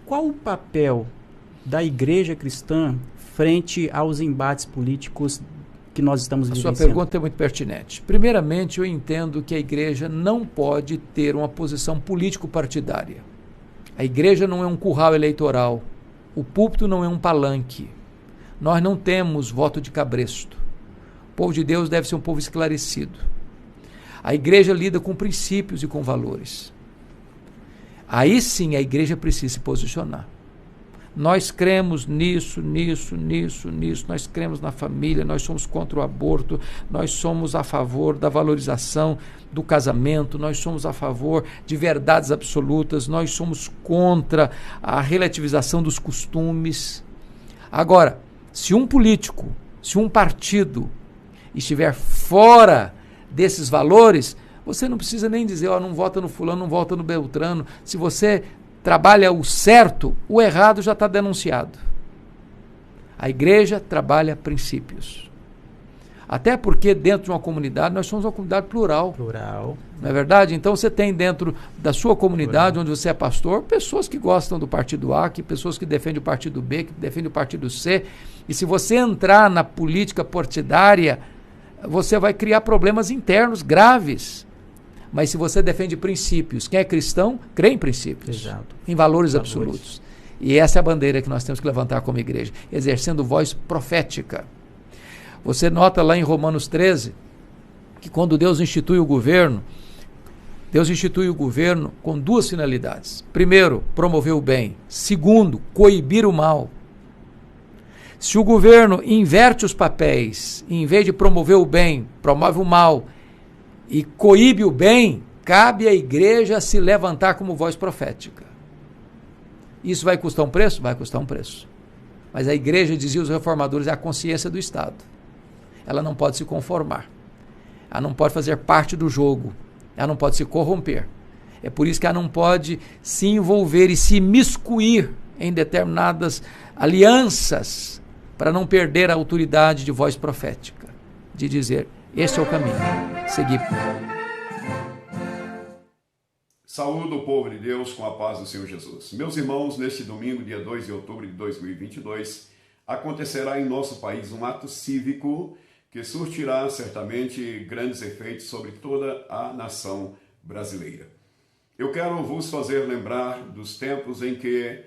qual o papel da igreja cristã frente aos embates políticos que nós estamos vivenciando? A sua pergunta é muito pertinente. Primeiramente, eu entendo que a igreja não pode ter uma posição político-partidária. A igreja não é um curral eleitoral. O púlpito não é um palanque. Nós não temos voto de cabresto. O povo de Deus deve ser um povo esclarecido. A igreja lida com princípios e com valores. Aí sim a igreja precisa se posicionar. Nós cremos nisso. Nós cremos na família, nós somos contra o aborto, nós somos a favor da valorização do casamento, nós somos a favor de verdades absolutas, nós somos contra a relativização dos costumes. Agora, se um político, se um partido estiver fora desses valores, você não precisa nem dizer, não vota no fulano, não vota no beltrano. Se você trabalha o certo, o errado já está denunciado. A igreja trabalha princípios. Até porque dentro de uma comunidade, nós somos uma comunidade plural. Plural. Não é verdade? Então você tem dentro da sua comunidade, onde você é pastor, pessoas que gostam do partido A, pessoas que defendem o partido B, que defendem o partido C. E se você entrar na política partidária, você vai criar problemas internos graves. Mas se você defende princípios, quem é cristão, crê em princípios. Exato. Em valores absolutos. E essa é a bandeira que nós temos que levantar como igreja, exercendo voz profética. Você nota lá em Romanos 13, que quando Deus institui o governo com duas finalidades. Primeiro, promover o bem. Segundo, coibir o mal. Se o governo inverte os papéis, em vez de promover o bem, promove o mal e coíbe o bem, cabe à igreja se levantar como voz profética. Isso vai custar um preço? Vai custar um preço. Mas a igreja, dizia os reformadores, é a consciência do Estado. Ela não pode se conformar. Ela não pode fazer parte do jogo. Ela não pode se corromper. É por isso que ela não pode se envolver e se miscuir em determinadas alianças para não perder a autoridade de voz profética, de dizer, esse é o caminho, seguir. Saúdo o povo de Deus com a paz do Senhor Jesus. Meus irmãos, neste domingo, dia 2 de outubro de 2022, acontecerá em nosso país um ato cívico que surtirá certamente grandes efeitos sobre toda a nação brasileira. Eu quero vos fazer lembrar dos tempos em que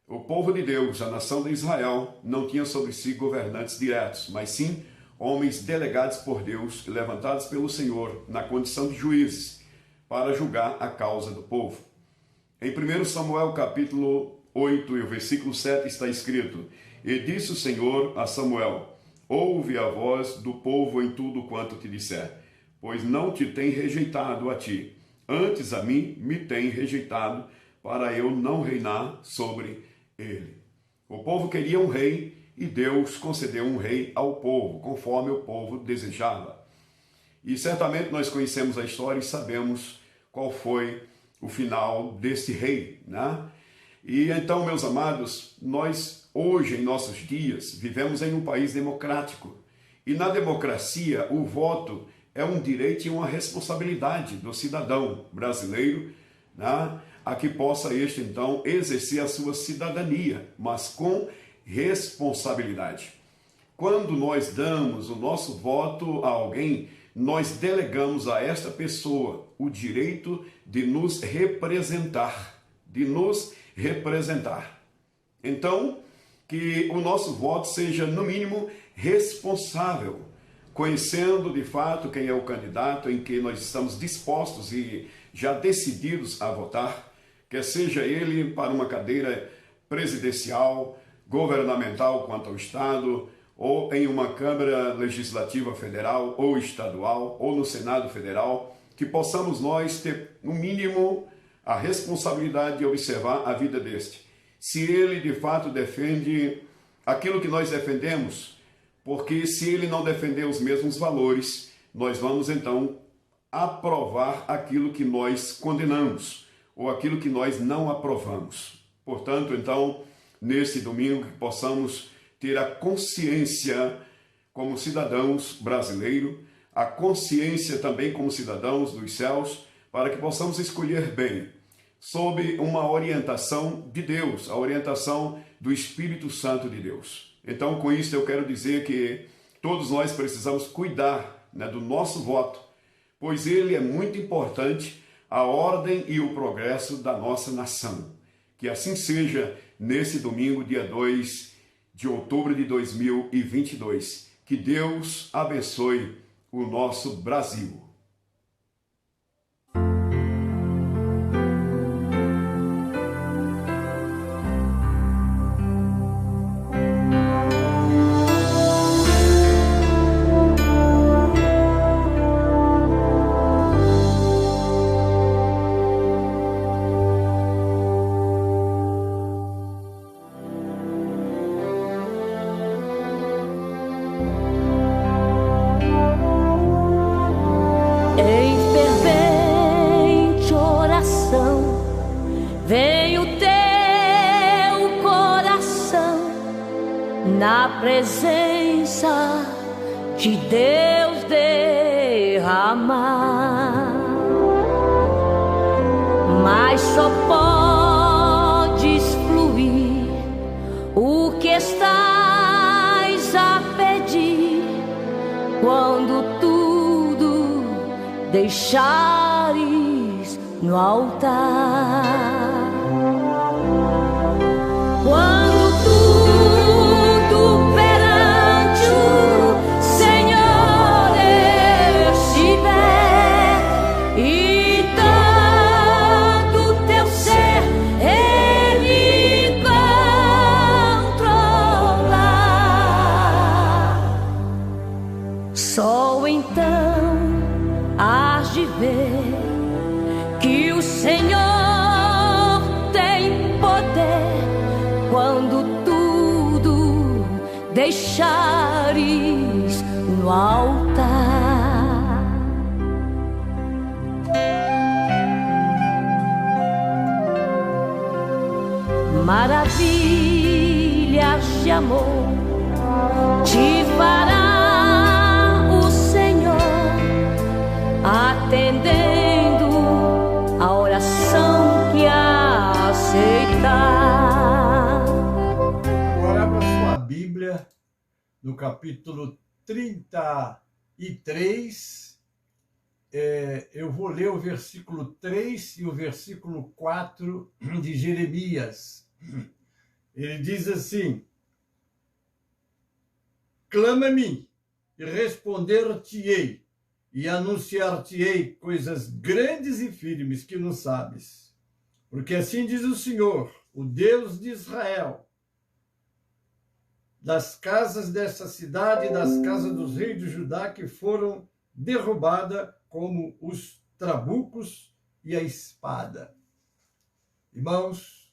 o povo de Deus, a nação de Israel, não tinha sobre si governantes diretos, mas sim homens delegados por Deus, levantados pelo Senhor na condição de juízes, para julgar a causa do povo. Em 1 Samuel capítulo 8 e o versículo 7 está escrito: E disse o Senhor a Samuel: Ouve a voz do povo em tudo quanto te disser, pois não te tem rejeitado a ti, antes a mim me tem rejeitado, para eu não reinar sobre ele. O povo queria um rei e Deus concedeu um rei ao povo, conforme o povo desejava. E certamente nós conhecemos a história e sabemos qual foi o final desse rei, né? E então, meus amados, nós hoje, em nossos dias, vivemos em um país democrático. E na democracia, o voto é um direito e uma responsabilidade do cidadão brasileiro, né? A que possa este, então, exercer a sua cidadania, mas com responsabilidade. Quando nós damos o nosso voto a alguém, nós delegamos a esta pessoa o direito de nos representar, Então, que o nosso voto seja, no mínimo, responsável, conhecendo de fato quem é o candidato em que nós estamos dispostos e já decididos a votar, quer seja ele para uma cadeira presidencial, governamental quanto ao Estado, ou em uma Câmara Legislativa Federal ou estadual, ou no Senado Federal, que possamos nós ter, no mínimo, a responsabilidade de observar a vida deste. Se ele, de fato, defende aquilo que nós defendemos, porque se ele não defender os mesmos valores, nós vamos, então, aprovar aquilo que nós condenamos, ou aquilo que nós não aprovamos. Portanto, então, neste domingo, que possamos ter a consciência como cidadãos brasileiros, a consciência também como cidadãos dos céus, para que possamos escolher bem, sob uma orientação de Deus, a orientação do Espírito Santo de Deus. Então, com isso, eu quero dizer que todos nós precisamos cuidar, né, do nosso voto, pois ele é muito importante à ordem e o progresso da nossa nação. Que assim seja nesse domingo, dia 2 de outubro de 2022. Que Deus abençoe o nosso Brasil. Na presença de Deus derramar, mas só podes fluir o que estás a pedir quando tudo deixares no altar. Só então hás de ver que o Senhor tem poder quando tudo deixares no altar. Maravilhas de amor te fará atendendo a oração que aceitar. Agora para sua Bíblia, no capítulo 33, eu vou ler o versículo 3 e o versículo 4 de Jeremias. Ele diz assim: clama-me e responder-te-ei, e anunciar-te-ei coisas grandes e firmes que não sabes. Porque assim diz o Senhor, o Deus de Israel: das casas desta cidade e das casas dos reis de Judá que foram derrubadas como os trabucos e a espada. Irmãos,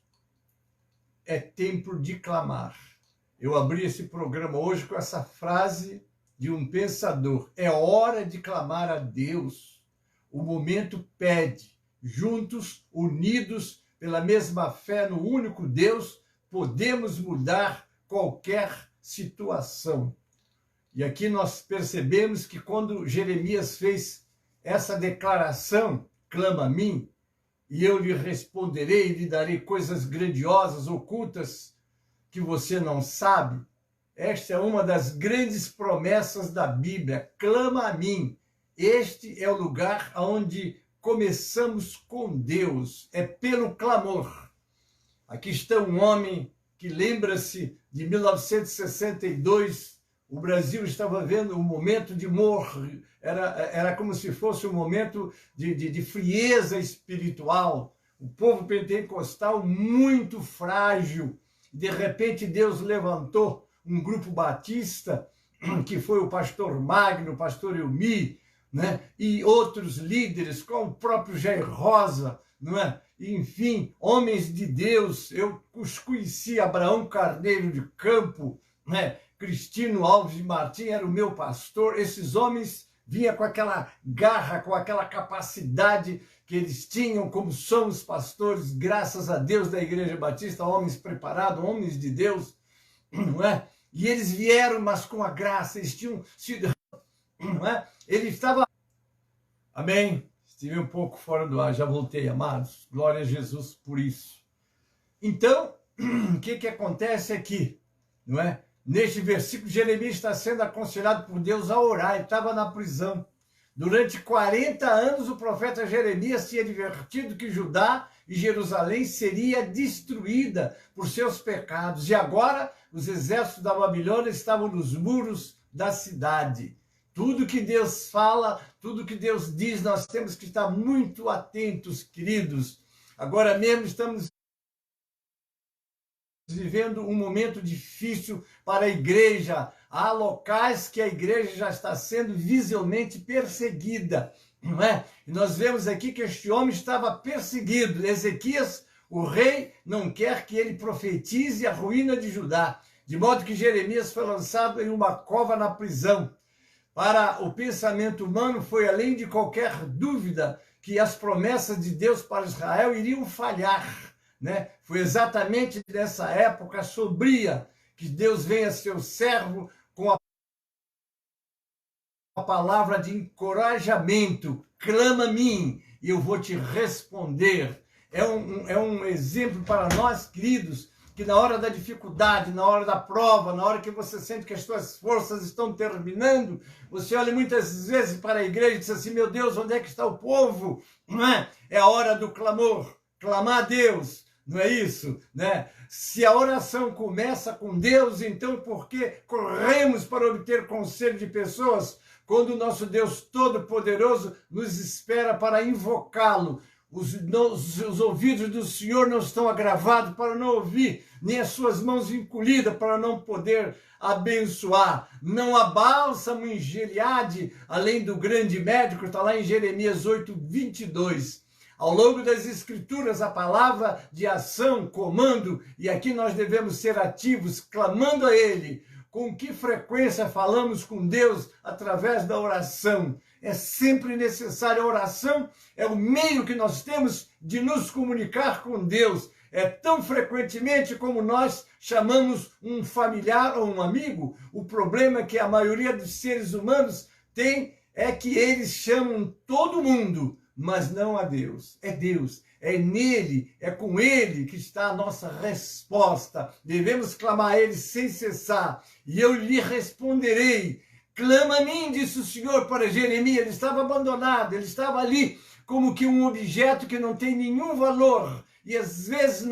é tempo de clamar. Eu abri esse programa hoje com essa frase de um pensador: é hora de clamar a Deus. O momento pede. Juntos, unidos pela mesma fé no único Deus, podemos mudar qualquer situação. E aqui nós percebemos que quando Jeremias fez essa declaração, clama a mim, e eu lhe responderei e lhe darei coisas grandiosas, ocultas, que você não sabe. Esta é uma das grandes promessas da Bíblia. Clama a mim. Este é o lugar onde começamos com Deus. É pelo clamor. Aqui está um homem que lembra-se de 1962. O Brasil estava vendo um momento de morte. Era como se fosse um momento de frieza espiritual. O povo pentecostal muito frágil. De repente Deus levantou um grupo batista, que foi o pastor Magno, o pastor Elmi, né? E outros líderes, como o próprio Jair Rosa, não é? Enfim, homens de Deus. Eu os conheci, Abraão Carneiro de Campo, né? Cristino Alves de Martins era o meu pastor. Esses homens vinham com aquela garra, com aquela capacidade que eles tinham, como somos pastores, graças a Deus da Igreja Batista, homens preparados, homens de Deus, não é? E eles vieram, mas com a graça, eles tinham sido, não é? Ele estava, amém, Estive um pouco fora do ar, já voltei, amados. Glória a Jesus por isso. Então, o que acontece aqui? Não é? Neste versículo, Jeremias está sendo aconselhado por Deus a orar. Ele estava na prisão. Durante 40 anos, o profeta Jeremias tinha advertido que Judá e Jerusalém seria destruída por seus pecados. E agora, os exércitos da Babilônia estavam nos muros da cidade. Tudo que Deus fala, tudo que Deus diz, nós temos que estar muito atentos, queridos. Agora mesmo estamos vivendo um momento difícil para a igreja. Há locais que a igreja já está sendo visivelmente perseguida, não é? E nós vemos aqui que este homem estava perseguido. Ezequias, o rei, não quer que ele profetize a ruína de Judá, de modo que Jeremias foi lançado em uma cova na prisão. Para o pensamento humano, foi além de qualquer dúvida que as promessas de Deus para Israel iriam falhar, né? Foi exatamente nessa época sombria que Deus vem a seu servo com a palavra de encorajamento. Clama a mim e eu vou te responder. É um exemplo para nós, queridos, que na hora da dificuldade, na hora da prova, na hora que você sente que as suas forças estão terminando, você olha muitas vezes para a igreja e diz assim: meu Deus, onde é que está o povo? Não é? É a hora do clamor, clamar a Deus. Não é isso, né? Se a oração começa com Deus, então por que corremos para obter conselho de pessoas quando o nosso Deus Todo-Poderoso nos espera para invocá-lo? Os ouvidos do Senhor não estão agravados para não ouvir, nem as suas mãos encolhidas para não poder abençoar. Não há bálsamo em Gileade, além do grande médico, está lá em Jeremias 8:22. Ao longo das Escrituras, a palavra de ação, comando, e aqui nós devemos ser ativos, clamando a Ele. Com que frequência falamos com Deus através da oração? É sempre necessário. A oração é o meio que nós temos de nos comunicar com Deus. É tão frequentemente como nós chamamos um familiar ou um amigo. O problema que a maioria dos seres humanos tem é que eles chamam todo mundo, mas não a Deus. É Deus, é nele, é com ele que está a nossa resposta. Devemos clamar a ele sem cessar, e eu lhe responderei. Clama a mim, disse o Senhor para Jeremias. Ele estava abandonado, ele estava ali como que um objeto que não tem nenhum valor. E às vezes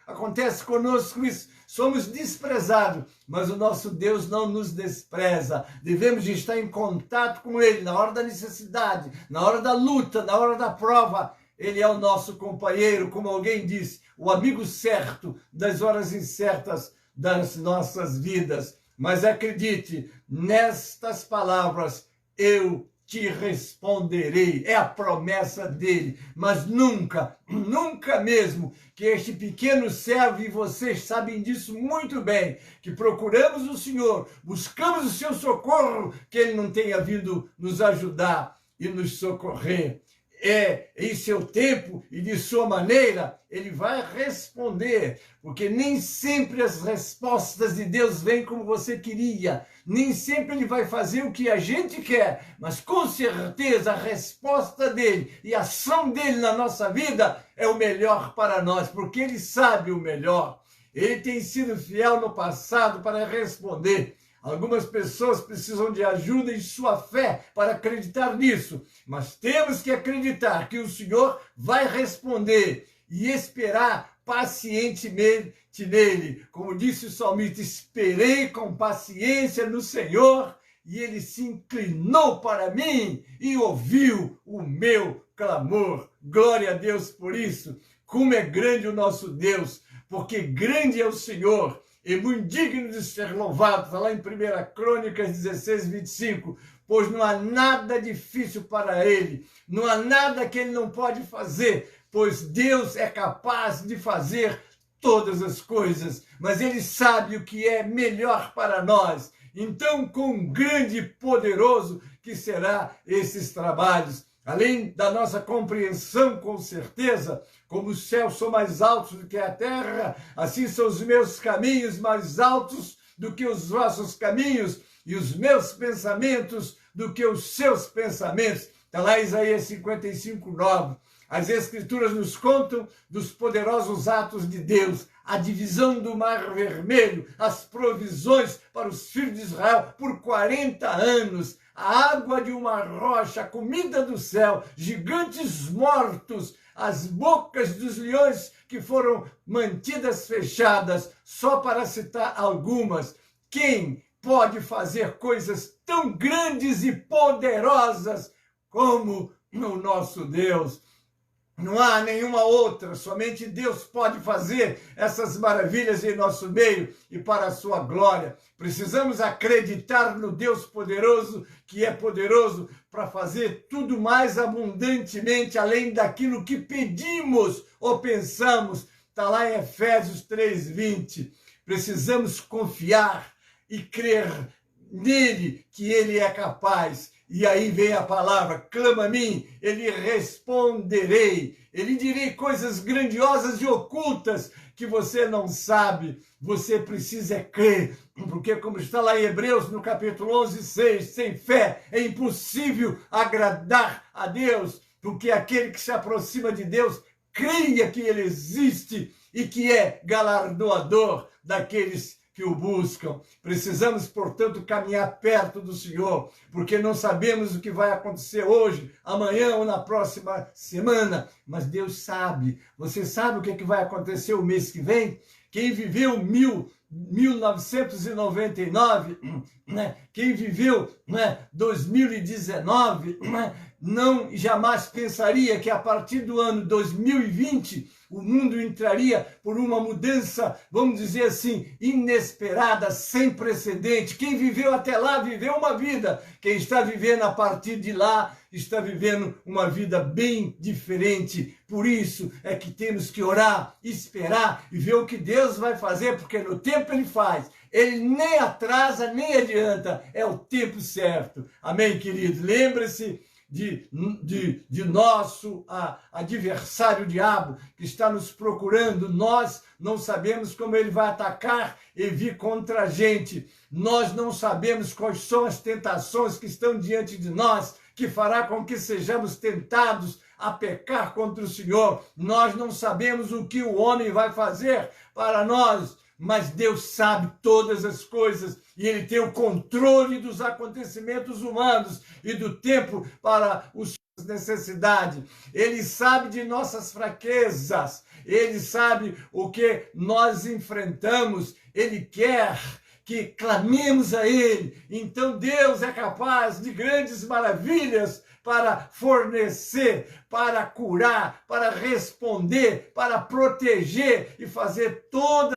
acontece conosco isso. Somos desprezados, mas o nosso Deus não nos despreza. Devemos de estar em contato com Ele na hora da necessidade, na hora da luta, na hora da prova. Ele é o nosso companheiro, como alguém disse, o amigo certo das horas incertas das nossas vidas. Mas acredite, nestas palavras eu te responderei. É a promessa dele. Mas nunca, nunca mesmo, que este pequeno servo, e vocês sabem disso muito bem, que procuramos o Senhor, buscamos o seu socorro, que ele não tenha vindo nos ajudar e nos socorrer. Em seu tempo e de sua maneira, ele vai responder, porque nem sempre as respostas de Deus vêm como você queria, nem sempre ele vai fazer o que a gente quer, mas com certeza a resposta dele e a ação dele na nossa vida é o melhor para nós, porque ele sabe o melhor. Ele tem sido fiel no passado para responder. Algumas pessoas precisam de ajuda em sua fé para acreditar nisso, mas temos que acreditar que o Senhor vai responder e esperar pacientemente nele. Como disse o salmista, esperei com paciência no Senhor e ele se inclinou para mim e ouviu o meu clamor. Glória a Deus por isso. Como é grande o nosso Deus, porque grande é o Senhor e muito digno de ser louvado. Está lá em 1 Crônicas 16:25. Pois não há nada difícil para ele, não há nada que ele não pode fazer, pois Deus é capaz de fazer todas as coisas, mas ele sabe o que é melhor para nós. Então, quão grande e poderoso que será esses trabalhos. Além da nossa compreensão, com certeza, como os céus são mais altos do que a terra, assim são os meus caminhos mais altos do que os vossos caminhos, e os meus pensamentos do que os seus pensamentos. Está lá em Isaías 55:9. As Escrituras nos contam dos poderosos atos de Deus, a divisão do Mar Vermelho, as provisões para os filhos de Israel por 40 anos, a água de uma rocha, a comida do céu, gigantes mortos, as bocas dos leões que foram mantidas fechadas, só para citar algumas. Quem pode fazer coisas tão grandes e poderosas como o nosso Deus? Não há nenhuma outra, somente Deus pode fazer essas maravilhas em nosso meio e para a sua glória. Precisamos acreditar no Deus poderoso, que é poderoso para fazer tudo mais abundantemente, além daquilo que pedimos ou pensamos. Está lá em Efésios 3:20. Precisamos confiar e crer nele, que ele é capaz. E aí vem a palavra, clama a mim, ele responderei. Ele direi coisas grandiosas e ocultas que você não sabe. Você precisa crer, porque como está lá em Hebreus, no capítulo 11:6, sem fé é impossível agradar a Deus, porque aquele que se aproxima de Deus, creia que ele existe e que é galardoador daqueles que o buscam. Precisamos, portanto, caminhar perto do Senhor, porque não sabemos o que vai acontecer hoje, amanhã ou na próxima semana, mas Deus sabe. Você sabe o que vai acontecer o mês que vem? Quem viveu 1999, né? Quem viveu 2019, não jamais pensaria que a partir do ano 2020 o mundo entraria por uma mudança, vamos dizer assim, inesperada, sem precedente. Quem viveu até lá viveu uma vida. Quem está vivendo a partir de lá está vivendo uma vida bem diferente. Por isso é que temos que orar, esperar e ver o que Deus vai fazer, porque no tempo ele faz. Ele nem atrasa, nem adianta. É o tempo certo. Amém, querido? Lembre-se de nosso adversário, o diabo, que está nos procurando. Nós não sabemos como ele vai atacar e vir contra a gente. Nós não sabemos quais são as tentações que estão diante de nós, que fará com que sejamos tentados a pecar contra o Senhor. Nós não sabemos o que o homem vai fazer para nós, mas Deus sabe todas as coisas e ele tem o controle dos acontecimentos humanos e do tempo para as necessidades. Ele sabe de nossas fraquezas, ele sabe o que nós enfrentamos, ele quer que clamemos a ele. Então Deus é capaz de grandes maravilhas para fornecer, para curar, para responder, para proteger e fazer toda.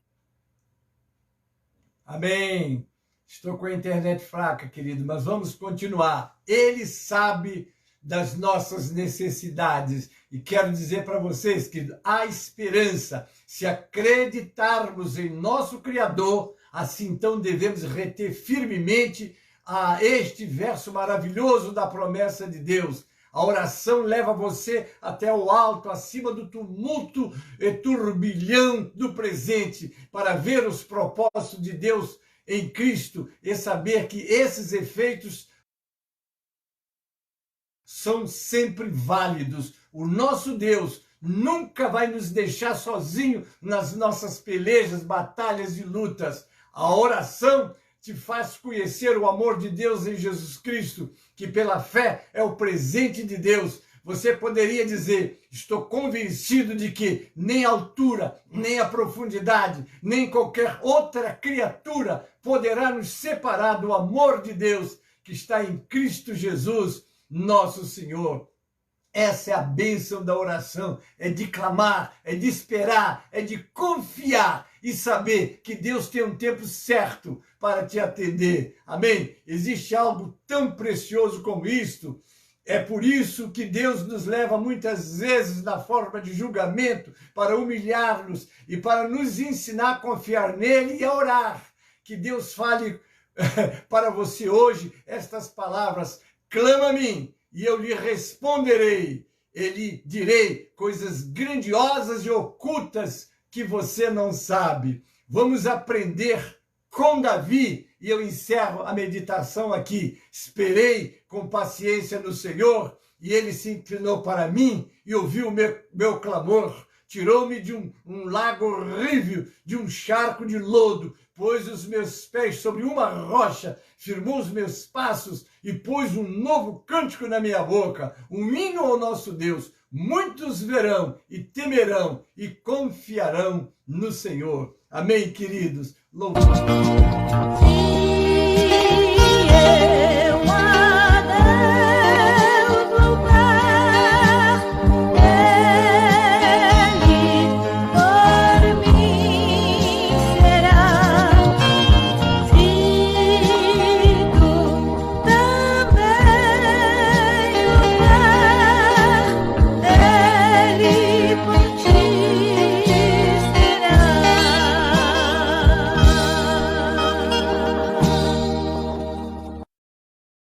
Amém. Estou com a internet fraca, querido, mas vamos continuar. Ele sabe das nossas necessidades. E quero dizer para vocês, querido, há esperança. Se acreditarmos em nosso Criador, assim então devemos reter firmemente a este verso maravilhoso da promessa de Deus. A oração leva você até o alto, acima do tumulto e turbilhão do presente, para ver os propósitos de Deus em Cristo e saber que esses efeitos são sempre válidos. O nosso Deus nunca vai nos deixar sozinho nas nossas pelejas, batalhas e lutas. A oração te faz conhecer o amor de Deus em Jesus Cristo, que pela fé é o presente de Deus. Você poderia dizer, estou convencido de que nem a altura, nem a profundidade, nem qualquer outra criatura poderá nos separar do amor de Deus que está em Cristo Jesus, nosso Senhor. Essa é a bênção da oração, é de clamar, é de esperar, é de confiar e saber que Deus tem um tempo certo para te atender. Amém? Existe algo tão precioso como isto. É por isso que Deus nos leva muitas vezes na forma de julgamento para humilhar-nos e para nos ensinar a confiar nele e a orar. Que Deus fale para você hoje estas palavras: clama a mim e eu lhe responderei. Ele direi coisas grandiosas e ocultas que você não sabe. Vamos aprender com Davi, e eu encerro a meditação aqui. Esperei com paciência no Senhor, e ele se inclinou para mim e ouviu o meu clamor. Tirou-me de um lago horrível, de um charco de lodo, pôs os meus pés sobre uma rocha, firmou os meus passos e pôs um novo cântico na minha boca, um hino ao nosso Deus. Muitos verão e temerão e confiarão no Senhor. Amém, queridos? Louvado.